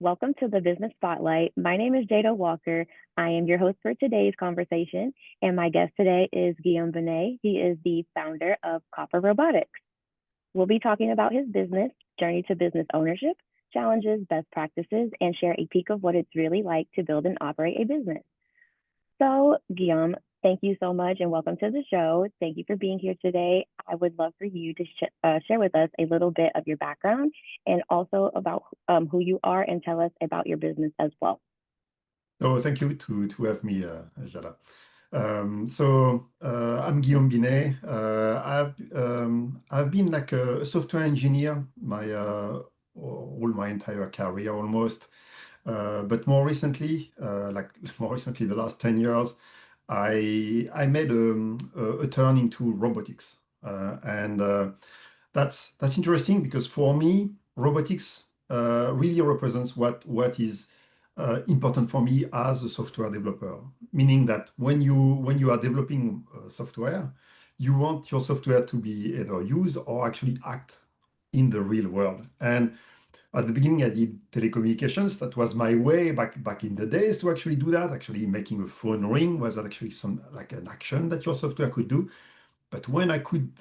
Welcome to the Business Spotlight. My name is Jada Walker. I am your host for today's conversation, and my guest today is Guillaume Binet. He is the founder of Copper Robotics. We'll be talking about his business, journey to business ownership, challenges, best practices, and share a peek of what it's really like to build and operate a business. So, Guillaume, thank you so much and welcome to the show. Thank you for being here today. I would love for you to share with us a little bit of your background and also about who you are and tell us about your business as well. Oh, thank you to have me, Jada. I'm Guillaume Binet. I've been like a software engineer all my entire career almost. But more recently, the last 10 years, I made a turn into robotics. And That's interesting because for me, robotics really represents what is important for me as a software developer. Meaning that when you are developing software, you want your software to be either used or actually act in the real world. And at the beginning, I did telecommunications. That was my way back in the days to actually do that. Actually, making a phone ring was actually some like an action that your software could do. But when I could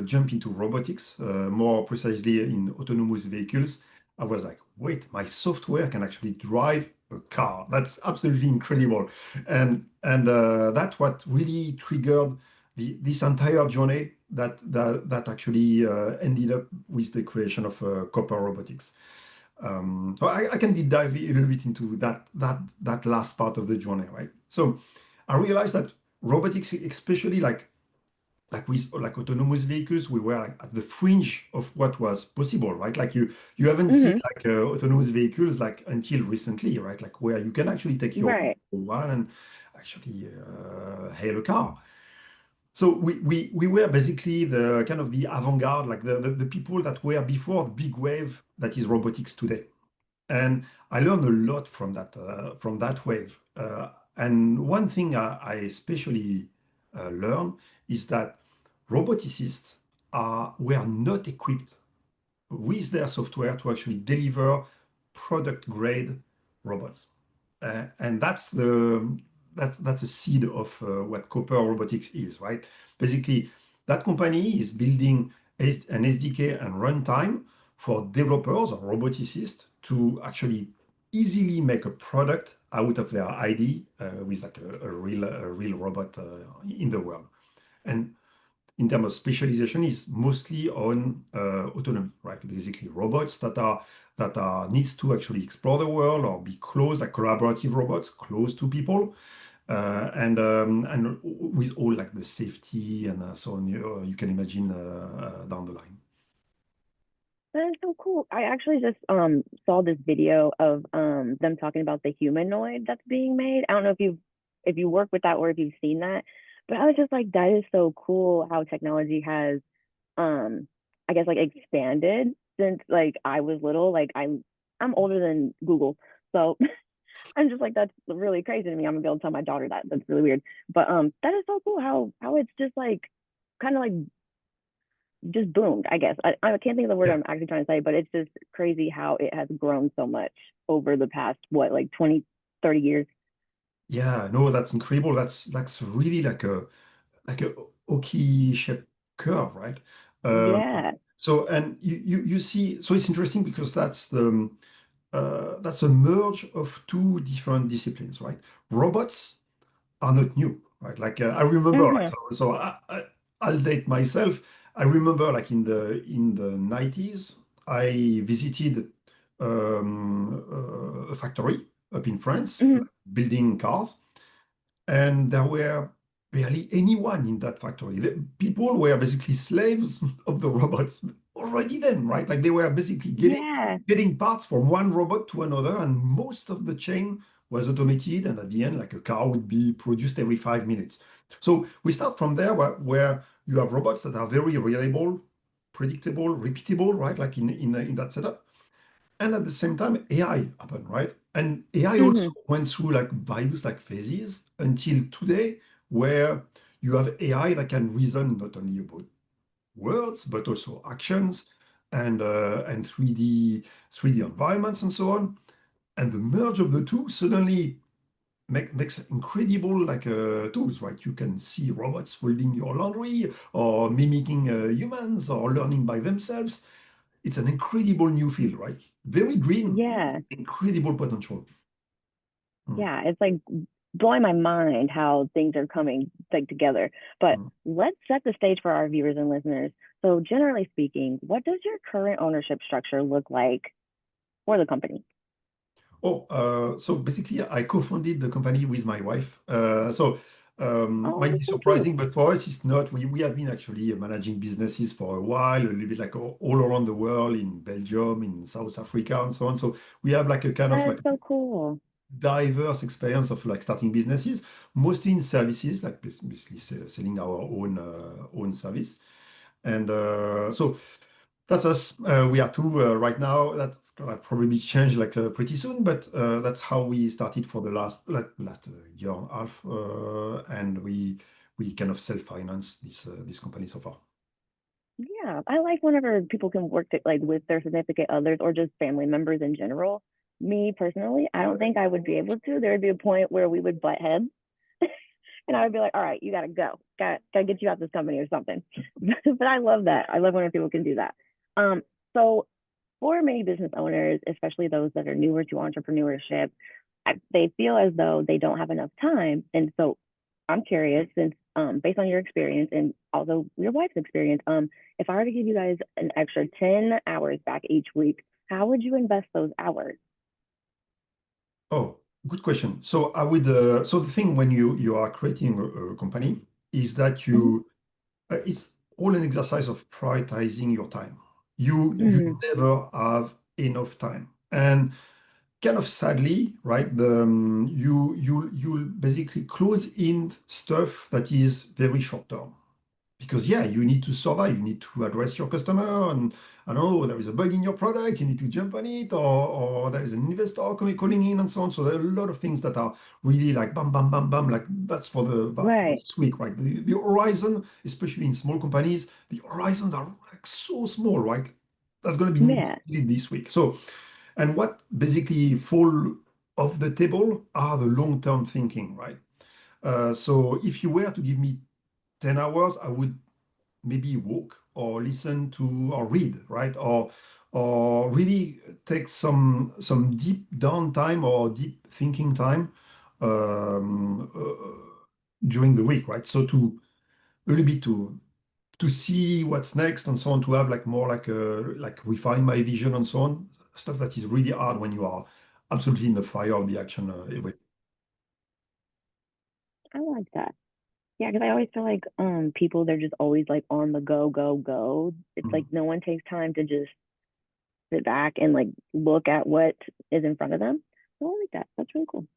jump into robotics, more precisely in autonomous vehicles, I was like, wait, my software can actually drive a car. That's absolutely incredible. And that's what really triggered this entire journey that actually ended up with the creation of Copper Robotics. So I can deep dive a little bit into that last part of the journey, right? So I realized that robotics, especially like with like autonomous vehicles, we were like at the fringe of what was possible, right? Like you haven't seen Hmm. like autonomous vehicles like until recently, right? Like where you can actually take your Right. one and actually hail a car. So we were basically the kind of the avant-garde, like the people that were before the big wave that is robotics today. And I learned a lot from that wave. And one thing I especially learned is that roboticists were not equipped with their software to actually deliver product grade robots. And that's the seed of what Copper Robotics is, right? Basically, that company is building an SDK and runtime for developers or roboticists to actually easily make a product out of their ID with like a real robot in the world. And in terms of specialization is mostly on autonomy, right? Basically, robots that are needs to actually explore the world or be close, like collaborative robots, close to people, and with all like the safety and so on. You can imagine down the line. That is so cool. I actually just saw this video of them talking about the humanoid that's being made. I don't know if you work with that or if you've seen that, but I was just like, that is so cool how technology has I guess like expanded since like I was little. Like I'm older than Google. So I'm just like that's really crazy to me. I'm gonna be able to tell my daughter that. That's really weird. But that is so cool how it's just like kind of like just boomed, I guess. I can't think of the word Yeah. I'm actually trying to say, but it's just crazy how it has grown so much over the past, what, like 20, 30 years. Yeah, no, that's incredible. That's really like a hockey shaped curve, right? Um, Yeah. so and you see, so it's interesting because that's a merge of two different disciplines, right? Robots are not new, right? Like I remember, like Mm-hmm. I'll date myself. I remember, like in the 90s, I visited a factory up in France, Mm-hmm. like, building cars, and there were barely anyone in that factory. The people were basically slaves of the robots already then, right? Like they were basically getting Yeah. getting parts from one robot to another, and most of the chain was automated. And at the end, like a car would be produced every 5 minutes. So we start from there, where you have robots that are very reliable, predictable, repeatable, right? Like in that setup. And at the same time, AI happened, right? And AI also Mm-hmm. went through like various like phases until today, where you have AI that can reason not only about words but also actions and 3D environments and so on. And the merge of the two suddenly makes incredible tools, right? You can see robots folding your laundry or mimicking humans or learning by themselves. It's an incredible new field, right? Very green, Yeah. incredible potential. Mm, Yeah, it's like blowing my mind how things are coming like together. But mm. let's set the stage for our viewers and listeners. So, generally speaking, what does your current ownership structure look like for the company? So basically, I co-founded the company with my wife. Oh, Might be that's so cute. surprising, but for us, it's not. We have been actually managing businesses for a while, a little bit like all around the world, in Belgium, in South Africa, and so on. So we have like a kind of That is like so cool. diverse experience of like starting businesses, mostly in services, like basically selling our own service. And so that's us. We are two right now. That's gonna probably change pretty soon, but that's how we started for the last year and a half, and we kind of self-finance this company so far. Yeah, I like whenever people can work like with their significant others or just family members in general. Me personally, I don't think I would be able to. There would be a point where we would butt heads, and I would be like, "All right, you gotta go. Gotta get you out this company or something." But I love that. I love when people can do that. So for many business owners, especially those that are newer to entrepreneurship, they feel as though they don't have enough time. And so I'm curious, since based on your experience and also your wife's experience, if I were to give you guys an extra 10 hours back each week, how would you invest those hours? Oh, good question. So so the thing when you are creating a company is that Mm-hmm. it's all an exercise of prioritizing your time. You Mm-hmm. never have enough time. And kind of sadly, right, you'll basically close in stuff that is very short term. Because yeah, you need to survive, you need to address your customer, and I don't know, there is a bug in your product, you need to jump on it, or there is an investor calling in and so on. So there are a lot of things that are really like bam, bam, bam, bam, like that's for Right. this week, right? The horizon, especially in small companies, the horizons are like so small, right? That's going to be Yeah. needed this week. So, and what basically fall off the table are the long-term thinking, right? So if you were to give me 10 hours, I would maybe walk or listen to or read, right? Or really take some deep downtime or deep thinking time during the week, right? So to a little bit to see what's next and so on, to have like more like refine my vision and so on, stuff that is really hard when you are absolutely in the fire of the action every. I like that. Yeah, because I always feel like people they're just always like on the go, go, go. It's like Mhm. no one takes time to just sit back and like look at what is in front of them. So I like that. That's really cool.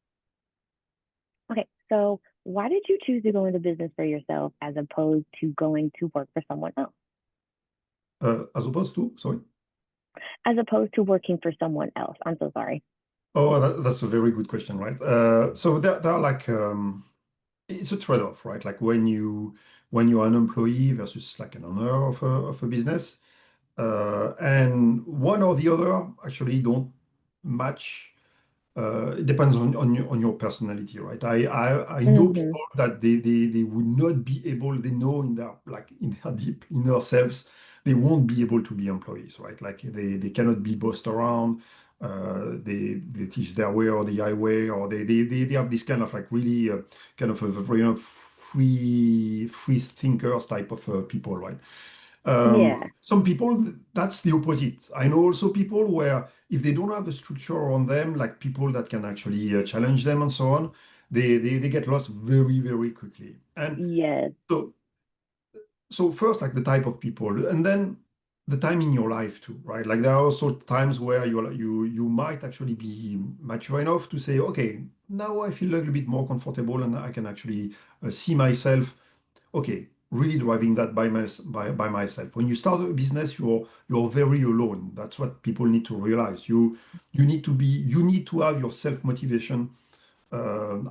Okay, so why did you choose to go into business for yourself as opposed to going to work for someone else? As opposed to, sorry. As opposed to working for someone else. I'm so sorry. Oh, that's a very good question, right? So there are it's a trade-off, right? Like when you're an employee versus like an owner of a business, and one or the other actually don't match. It depends on your personality, right? I know Mm-hmm. people that they would not be able, they know in their like in their deep inner selves, they won't be able to be employees, right? Like they cannot be bossed around. They teach their way or the highway, or they have this kind of like really kind of a very free thinkers type of people, right? Yeah. Some people, that's the opposite. I know also people where if they don't have a structure on them, like people that can actually challenge them and so on, they get lost very, very quickly. And Yes. so, so first, like the type of people, and then the time in your life too, right? Like there are also times where you might actually be mature enough to say, okay, now I feel a little bit more comfortable and I can actually see myself okay, really driving that by myself. When you start a business, you're very alone. That's what people need to realize. You need to have your self motivation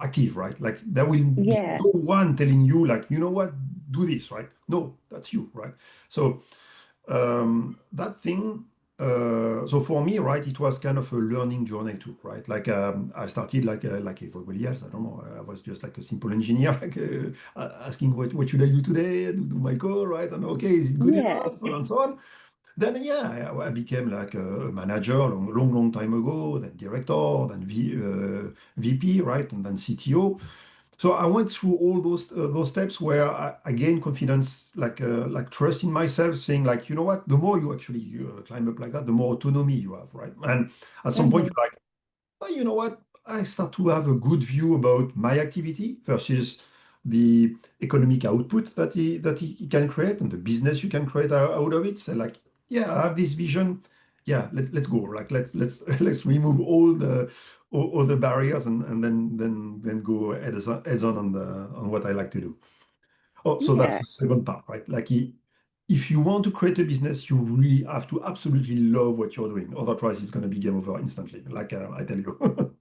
active, right? Like there will be Yeah. no one telling you like, you know what, do this, right? No, that's you, right? So that thing. so for me, right, it was kind of a learning journey too, right? Like I started like everybody else. I don't know. I was just like a simple engineer, like asking what should I do today? Do my code, right? And okay, is it good Yeah. enough? And so on. Then yeah, I became like a manager long time ago. Then director, then VP, right, and then CTO. So I went through all those steps where I gained confidence, like trust in myself, saying like, you know what, the more you actually climb up like that, the more autonomy you have, right? And at some point Hmm. you're like, oh, you know what, I start to have a good view about my activity versus the economic output that he can create and the business you can create out of it. So like, yeah, I have this vision. Yeah, let's go. Like let's let's remove all the barriers and then go heads on on what I like to do. Oh, so that's Yeah. the second part, right? If you want to create a business, you really have to absolutely love what you're doing. Otherwise, it's going to be game over instantly, like I tell you.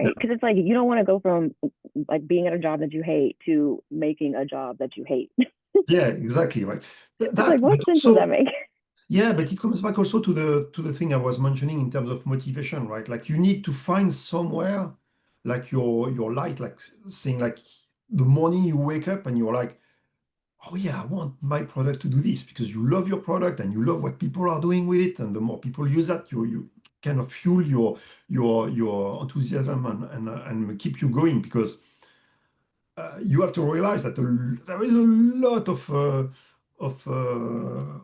Yeah, Right. Because it's like you don't want to go from like being at a job that you hate to making a job that you hate. yeah, exactly, right. It's like, what But sense does that also, make? yeah, but it comes back also to the thing I was mentioning in terms of motivation, right? Like you need to find somewhere like your light, like saying like the morning you wake up and you're like, oh yeah, I want my product to do this because you love your product and you love what people are doing with it. And the more people use that, you kind of fuel your enthusiasm and keep you going because you have to realize that there is a lot of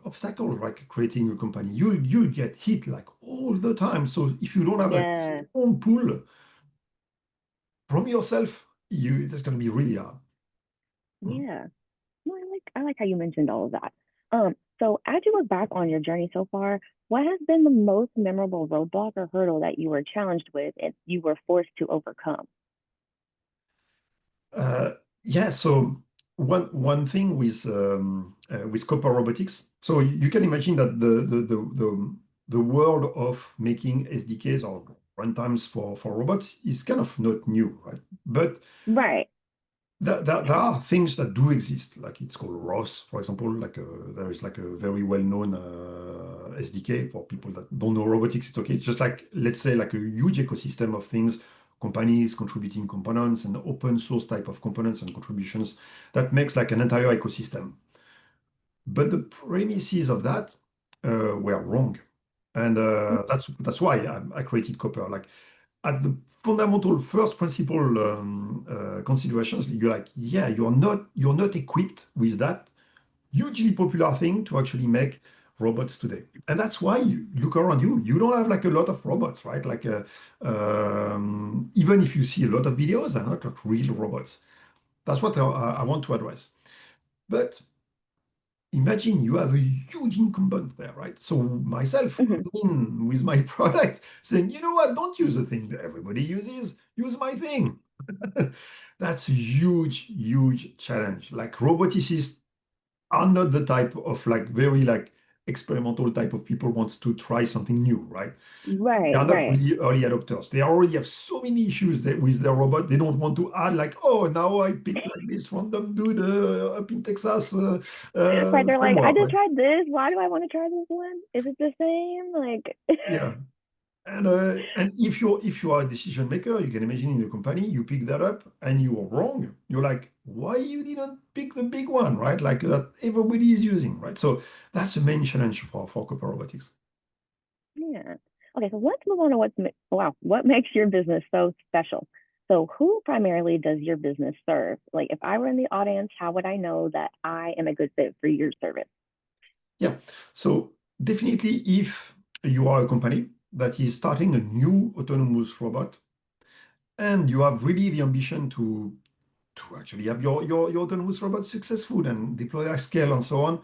obstacles, like creating a company. You'll get hit like all the time. So if you don't have a Yeah. strong pull from yourself, you that's going to be really hard. Mm. Yeah. No, I like how you mentioned all of that. So as you look back on your journey so far, what has been the most memorable roadblock or hurdle that you were challenged with and you were forced to overcome? Uh, yeah. So one thing with Copper Robotics. So you can imagine that the world of making SDKs or runtimes for robots is kind of not new, right? But Right. there are things that do exist, like it's called ROS, for example. There is like a very well-known SDK for people that don't know robotics. It's okay. It's just like, let's say, like a huge ecosystem of things, companies contributing components and open source type of components and contributions that makes like an entire ecosystem. But the premises of that were wrong, and that's why I created Copper. Like at the fundamental first principle considerations, you're like, yeah, you're not equipped with that hugely popular thing to actually make robots today. And that's why you look around you, you don't have like a lot of robots, right? Even if you see a lot of videos, they're not like real robots. That's what I want to address. But imagine you have a huge incumbent there, right? So myself Hmm. coming in with my product saying, you know what, don't use the thing that everybody uses, use my thing. That's a huge, huge challenge. Like roboticists are not the type of like very like experimental type of people wants to try something new, right? They Right, are not right. really early adopters. They already have so many issues with their robot. They don't want to add like, oh, now I picked like this random dude up in Texas Right. They're like, I framework, just right? tried this. Why do I want to try this one? Is it the same? Like, Yeah. And if you are a decision maker, you can imagine in a company, you pick that up and you are wrong. You're like, why you didn't pick the big one, right? Like that everybody is using, right? So that's the main challenge for Copper Robotics. yeah. Okay, so let's move on to what makes your business so special? So, who primarily does your business serve? Like, if I were in the audience, how would I know that I am a good fit for your service? Yeah. So definitely if you are a company that is starting a new autonomous robot and you have really the ambition to actually have your autonomous robot successful and deploy at scale and so on,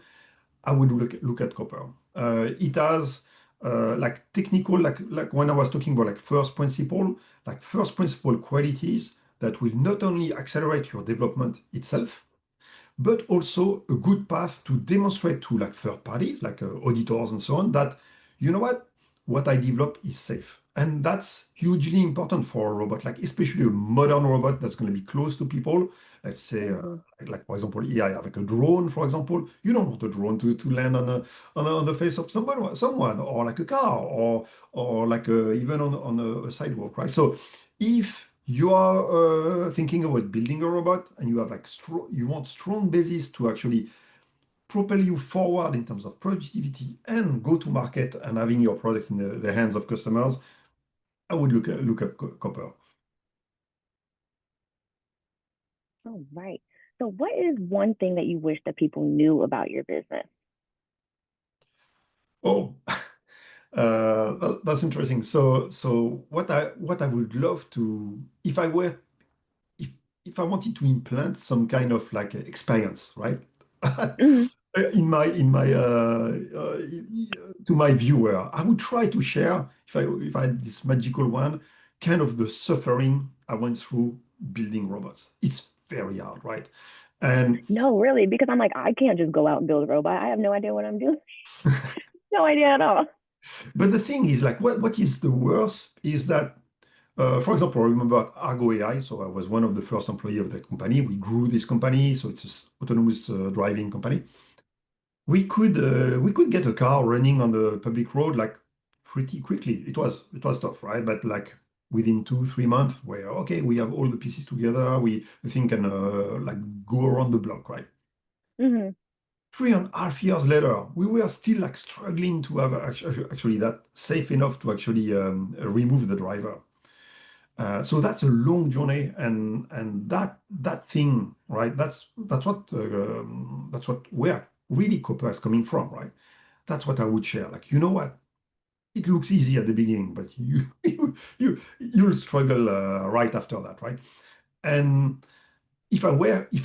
I would look at Copper. It has like technical, like when I was talking about like first principle qualities that will not only accelerate your development itself, but also a good path to demonstrate to like third parties, like auditors and so on, that you know what, what I develop is safe. And that's hugely important for a robot, like especially a modern robot that's going to be close to people. Let's say, Hmm. like for example, here I have like a drone, for example. You don't want a drone to land on the face of someone, or like a car, or like even on a sidewalk, right? So if you are thinking about building a robot and you have like you want strong basis to actually propel you forward in terms of productivity and go to market and having your product in the hands of customers, I would look up Copper. Oh, right. So what is one thing that you wish that people knew about your business? Oh, that's interesting. So what I would love to, if if I wanted to implant some kind of like experience, right? Hmm. To my viewer, I would try to share, if I had this magical one, kind of the suffering I went through building robots. It's very hard, right? And No, really, because I'm like, I can't just go out and build a robot. I have no idea what I'm doing. No idea at all. but the thing is, like, what is the worst is that, for example, I remember Argo AI. So I was one of the first employee of that company. We grew this company, so it's an autonomous driving company. We could get a car running on the public road like pretty quickly. It was tough, right? But like within 2 3 months, where okay, we have all the pieces together, we think can like go around the block, right? Hmm. 3.5 years later, we were still like struggling to have actually that safe enough to actually remove the driver. So that's a long journey, and that thing, right? That's what where really Copper is coming from, right? That's what I would share. Like, you know what? It looks easy at the beginning, but you'll struggle right after that, right? And if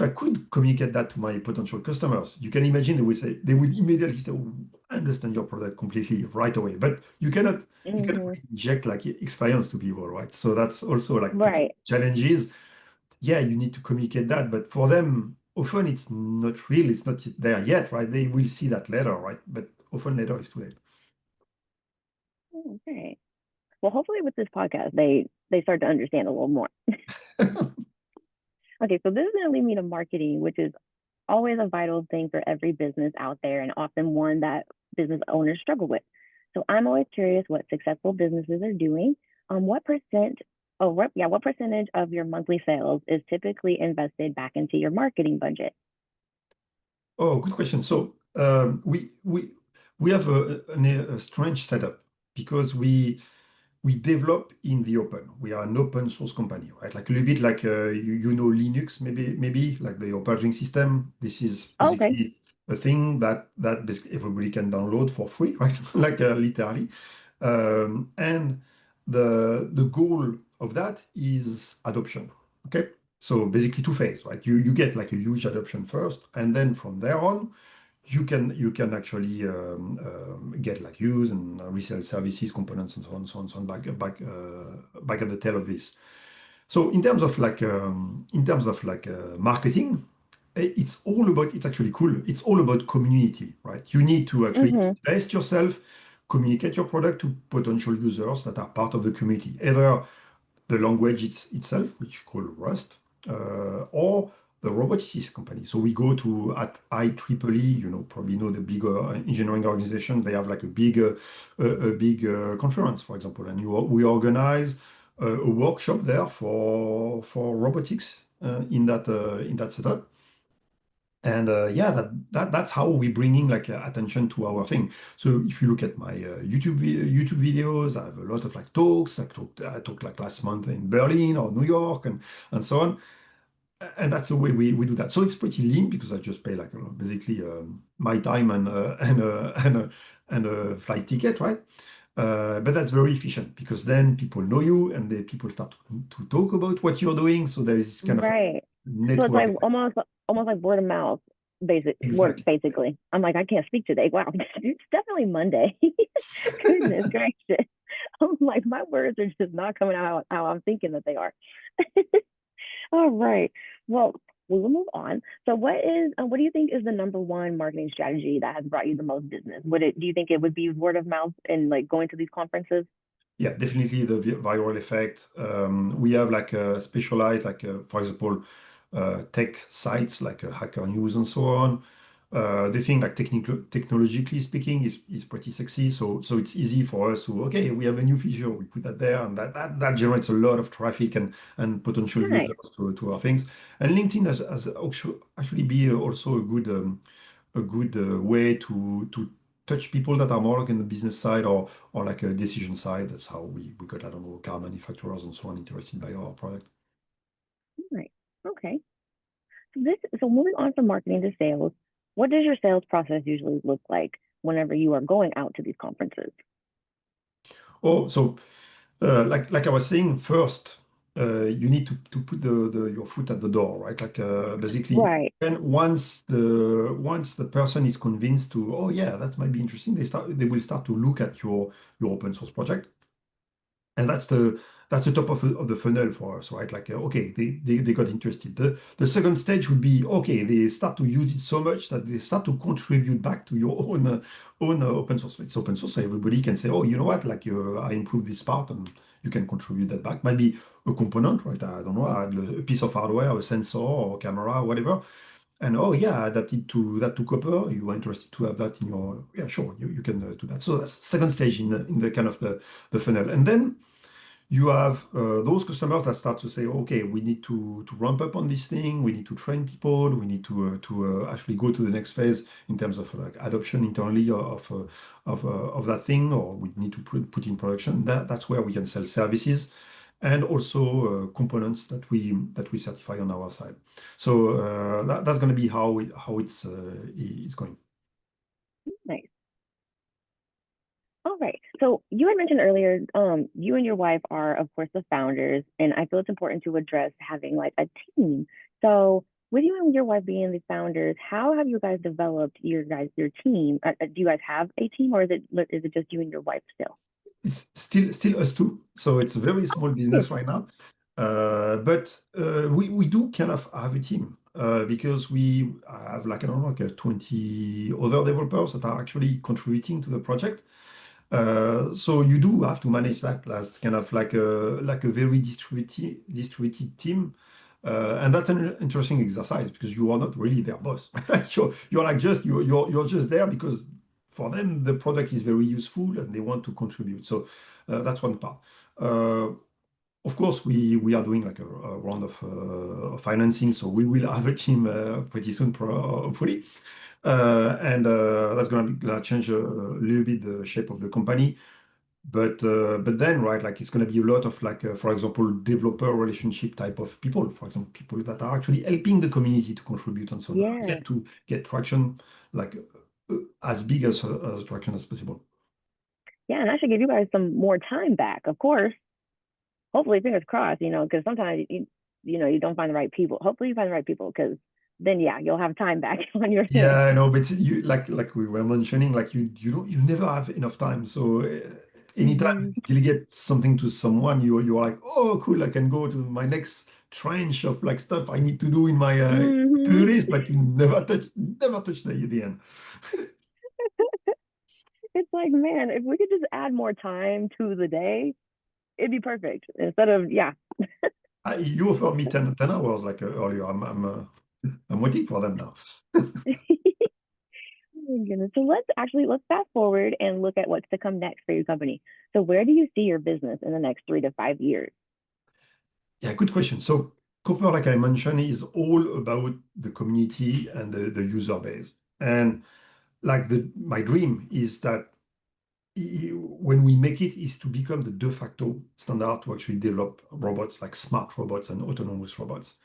I could communicate that to my potential customers, you can imagine they would immediately say, "Oh, I understand your product completely right away." But you cannot Hmm. really inject like experience to people, right? So that's also like the Right. challenges. Yeah, you need to communicate that, but for them, often it's not real, it's not there yet, right? They will see that later, right? But often later is too late. Okay. Well, hopefully with this podcast, they start to understand a little more. Okay, so this is going to lead me to marketing, which is always a vital thing for every business out there and often one that business owners struggle with. So I'm always curious what successful businesses are doing. What percent, oh, what percentage of your monthly sales is typically invested back into your marketing budget? Oh, good question. So we have a strange setup because we develop in the open. We are an open source company, right? Like a little bit like you know Linux, maybe like the operating system. This is Okay. basically a thing that basically everybody can download for free, right? Like literally. And the goal of that is adoption. Okay. So basically two phase, right? You get like a huge adoption first, and then from there on, you can actually get like use and resell services, components, and so on back at the tail of this. So in terms of marketing, it's actually cool. It's all about community, right? You need to actually Mm-hmm. invest yourself, communicate your product to potential users that are part of the community, either the language itself, which is called Rust, or the roboticist company. So we go to at IEEE, probably know the bigger engineering organization. They have like a big conference, for example, and we organize a workshop there for robotics in that setup. And yeah, that's how we bringing like attention to our thing. So if you look at my YouTube videos, I have a lot of like talks. I talked like last month in Berlin or New York and so on. And that's the way we do that. So it's pretty lean because I just pay like basically my time and a flight ticket, right? But that's very efficient because then people know you and the people start to talk about what you're doing. So there is this kind of like Right. So it's network like effect. almost like word of mouth, Exactly. basically. I'm like, I can't speak today. Wow, it's definitely Monday. Goodness gracious. I'm like, my words are just not coming out how I'm thinking that they are. All right. Well, We will move on. So what do you think is the number one marketing strategy that has brought you the most business? Do you think it would be word of mouth and like going to these conferences? Yeah, definitely the viral effect. We have like specialized, like for example, tech sites like Hacker News and so on. They think like technologically speaking is pretty sexy. So it's easy for us to, okay, we have a new feature, we put that there, and that generates a lot of traffic and potential Nice. users to our things. And LinkedIn has actually be also a good way to touch people that are more like in the business side or like a decision side. That's how we got, I don't know, car manufacturers and so on interested by our product. Nice. Okay. So moving on from marketing to sales, what does your sales process usually look like whenever you are going out to these conferences? Oh, so like I was saying, first you need to put your foot at the door, right? Like basically, Right. and once the person is convinced to, oh yeah, that might be interesting, they will start to look at your open source project. And that's the top of the funnel for us, right? Like, okay, they got interested. The second stage would be, okay, they start to use it so much that they start to contribute back to your own open source. It's open source, so everybody can say, oh, you know what, like I improved this part, and you can contribute that back. Maybe a component, right? I don't know, I add a piece of hardware, a sensor or camera, whatever. And oh yeah, adapted to that to Copper. You are interested to have that in your, yeah, sure, you can do that. So that's second stage in the kind of the funnel. And then you have those customers that start to say, okay, we need to ramp up on this thing. We need to train people. We need to actually go to the next phase in terms of like adoption internally of that thing, or we need to put in production. That's where we can sell services and also components that we certify on our side. So that's going to be how it's going. Nice. All right. So you had mentioned earlier, you and your wife are, of course, the founders, and I feel it's important to address having like a team. So with you and your wife being the founders, how have you guys developed your team? Do you guys have a team, or is it just you and your wife still? It's still us two, so it's a very small Hmm. business right now. But we do kind of have a team because we have like I don't know like 20 other developers that are actually contributing to the project. So you do have to manage that as kind of like a very distributed team. And that's an interesting exercise because you are not really their boss. You're like you're just there because for them the product is very useful and they want to contribute. So that's one part. Uh, of course, we are doing like a round of financing, so we will have a team pretty soon, hopefully. And that's gonna change a little bit the shape of the company. But then, right, like it's going to be a lot of like, for example, developer relationship type of people, for example, people that are actually helping the community to contribute and so on, Yeah. get to get traction, like as big as traction as possible. Yeah, and that should give you guys some more time back, of course. Hopefully, fingers crossed, because sometimes you don't find the right people. Hopefully, you find the right people because then, yeah, you'll have time back on your hands. Yeah, I know, but you like we were mentioning, like you never have enough time. So anytime Hmm. you delegate something to someone, you're like, oh, cool, I can go to my next tranche of like stuff I need to do in my to-do Hmm. list, but you never touch the end. It's like, man, if we could just add more time to the day, it'd be perfect. Instead of, yeah. You offered me 10 hours like earlier. I'm waiting for them now. Oh my goodness. So let's fast forward and look at what's to come next for your company. So where do you see your business in the next 3 to 5 years? Yeah, good question. So Copper, like I mentioned, is all about the community and the user base. And like my dream is that when we make it is to become the de facto standard to actually develop robots like smart robots and autonomous robots.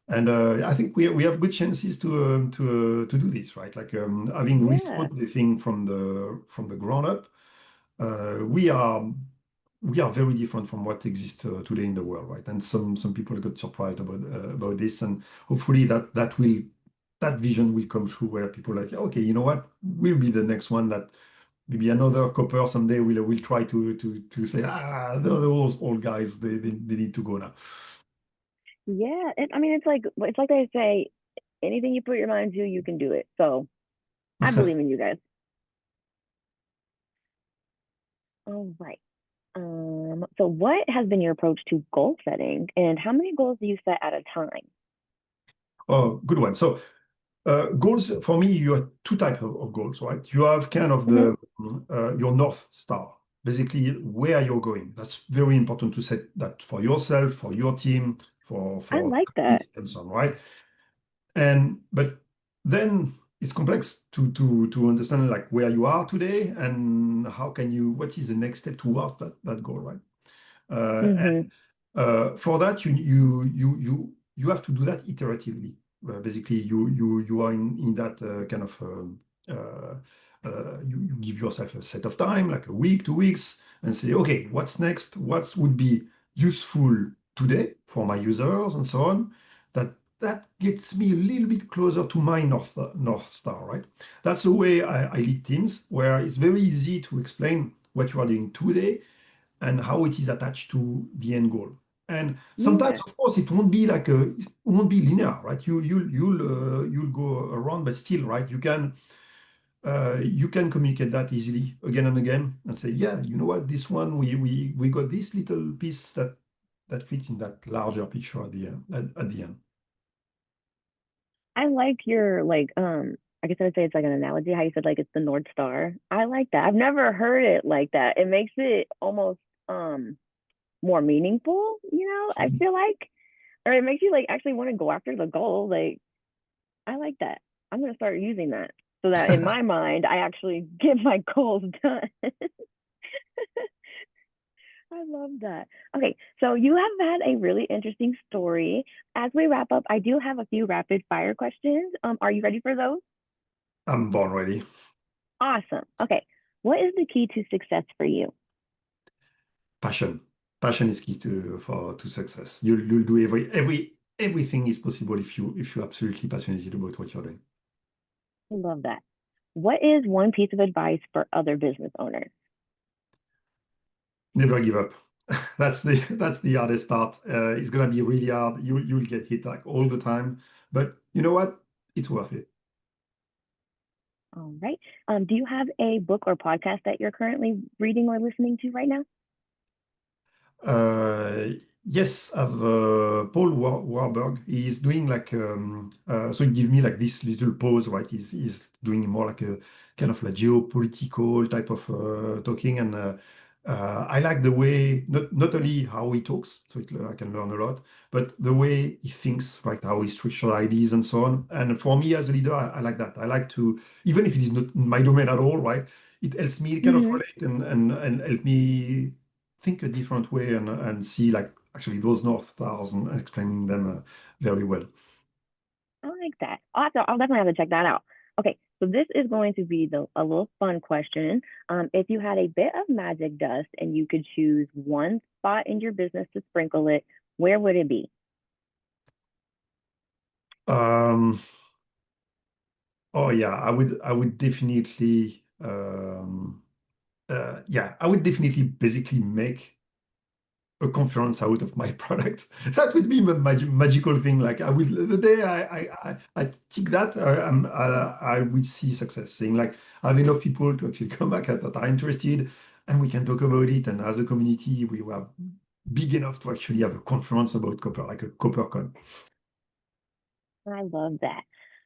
And I think we have good chances to do this, right? Like having Yeah. rethought the thing from the ground up. We are very different from what exists today in the world, right? And some people got surprised about this, and hopefully that vision will come true where people are like, okay, you know what, we'll be the next one that maybe another copper someday will try to say, those old guys, they need to go now. Yeah, I mean, it's like they say, anything you put your mind to, you can do it. So I believe in you guys. All right. So what has been your approach to goal setting, and how many goals do you set at a time? Oh, good one. So goals for me, you have two types of goals, right? You have kind of Hmm. the your North Star, basically where you're going. That's very important to set that for yourself, for your team, I for like that. community and so on, right? And but then it's complex to understand like where you are today and how can you what is the next step towards that goal, right? Hmm. For that, you have to do that iteratively. Basically, you are in that kind of uh, you give yourself a set of time, like a week, 2 weeks, and say, okay, what's next? What would be useful today for my users and so on. That gets me a little bit closer to my North Star, right? That's the way I lead teams, where it's very easy to explain what you are doing today and how it is attached to the end goal. And sometimes, Yeah, of course, it won't be it won't be linear, right? You'll go around, but still, right? You can communicate that easily again and again and say, yeah, you know what, this one we got this little piece that fits in that larger picture at the end. At the end. I like your I guess I would say it's like an analogy how you said like it's the North Star. I like that. I've never heard it like that. It makes it almost more meaningful, I feel like. Or it makes you like actually want to go after the goal. Like, I like that. I'm gonna start using that so that in my mind I actually get my goals done. I love that. Okay, so you have had a really interesting story. As we wrap up, I do have a few rapid fire questions. Are you ready for those? I'm born ready. Awesome. Okay. What is the key to success for you? Passion. Passion is key to success. You'll do everything is possible if you're absolutely passionate about what you're doing. I love that. What is one piece of advice for other business owners? Never give up. That's the hardest part. It's gonna be really hard. You'll get hit like all the time, but you know what? It's worth it. All right. Do you have a book or podcast that you're currently reading or listening to right now? Uh, yes, I've Paul Warburg. He's doing so he give me like this little pause, right? He's doing more like a kind of like geopolitical type of talking, and I like the way not only how he talks, so I can learn a lot, but the way he thinks, right? How he structures ideas and so on. And for me as a leader, I like that. I like to, even if it is not my domain at all, right? It helps me kind of Hmm. relate and help me think a different way and see like actually those North Stars and explaining them very well. I like that. I'll definitely have to check that out. Okay, so this is going to be a little fun question. If you had a bit of magic dust and you could choose one spot in your business to sprinkle it, where would it be? Um, oh yeah, I would definitely yeah, I would definitely basically make a conference out of my product. That would be a magical thing. Like I would the day I tick that I would see success. Saying like I have enough people to actually come back that are interested, and we can talk about it. And as a community, we were big enough to actually have a conference about copper, like a CopperCon. I love that.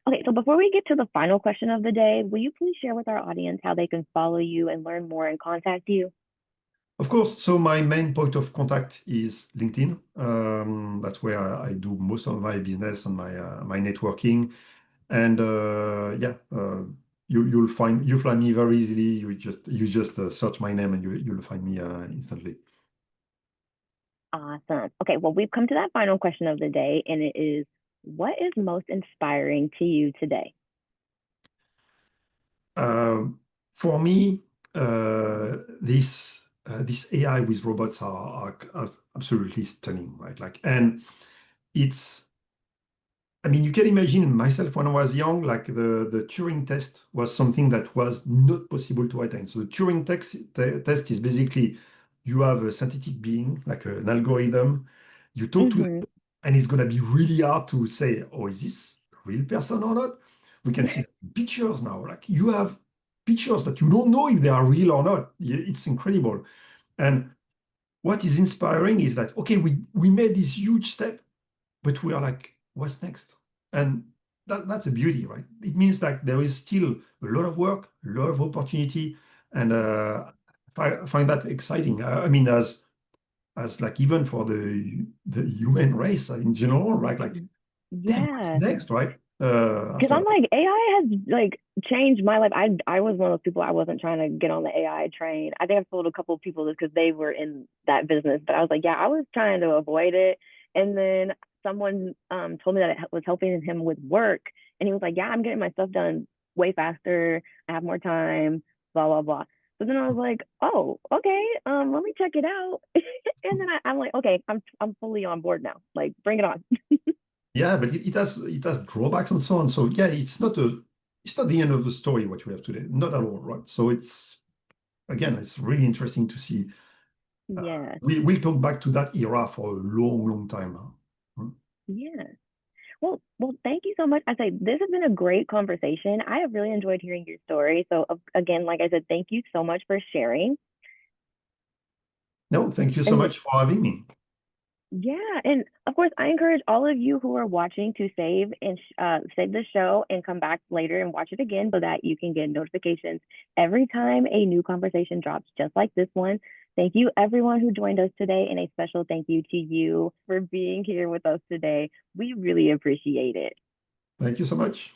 Okay, so before we get to the final question of the day, will you please share with our audience how they can follow you and learn more and contact you? Of course, so my main point of contact is LinkedIn. That's where I do most of my business and my networking. And yeah, you'll find me very easily. You just search my name and you'll find me instantly. Awesome. Okay, well, we've come to that final question of the day, and it is, what is most inspiring to you today? Um, for me, this AI with robots are absolutely stunning, right? Like, and it's I mean, you can imagine myself when I was young, like the Turing test was something that was not possible to attain. So the Turing test is basically you have a synthetic being, like an algorithm, you talk to Mm-hmm. them, and it's going to be really hard to say, oh, is this a real person or not? We can see pictures now. Like you have pictures that you don't know if they are real or not. It's incredible. And what is inspiring is that, okay, we made this huge step, but we are like, what's next? And that's a beauty, right? It means like there is still a lot of work, a lot of opportunity, and I find that exciting. I mean, as like even for the human race in general, right? Like, damn, what's Yeah. next, right? Because After I'm that. like, AI has like changed my life. I was one of those people, I wasn't trying to get on the AI train. I think I've told a couple of people this because they were in that business, but I was like, yeah, I was trying to avoid it. And then someone told me that it was helping him with work. And he was like, yeah, I'm getting my stuff done way faster. I have more time, blah, blah, blah. So then I was like, oh, okay, let me check it out. And then I'm like, okay, I'm fully on board now. Like, bring it on. Yeah, but it has drawbacks and so on. So yeah, it's not the end of the story what we have today, not at all, right? So it's again, it's really interesting to see. Yeah, We'll talk back to that era for a long, long time now. Hmm. yeah. Well, thank you so much. I say this has been a great conversation. I have really enjoyed hearing your story. So again, like I said, thank you so much for sharing. No, thank you so And much for having me. yeah, and of course, I encourage all of you who are watching to save the show and come back later and watch it again so that you can get notifications every time a new conversation drops, just like this one. Thank you, everyone who joined us today, and a special thank you to you for being here with us today. We really appreciate it. Thank you so much.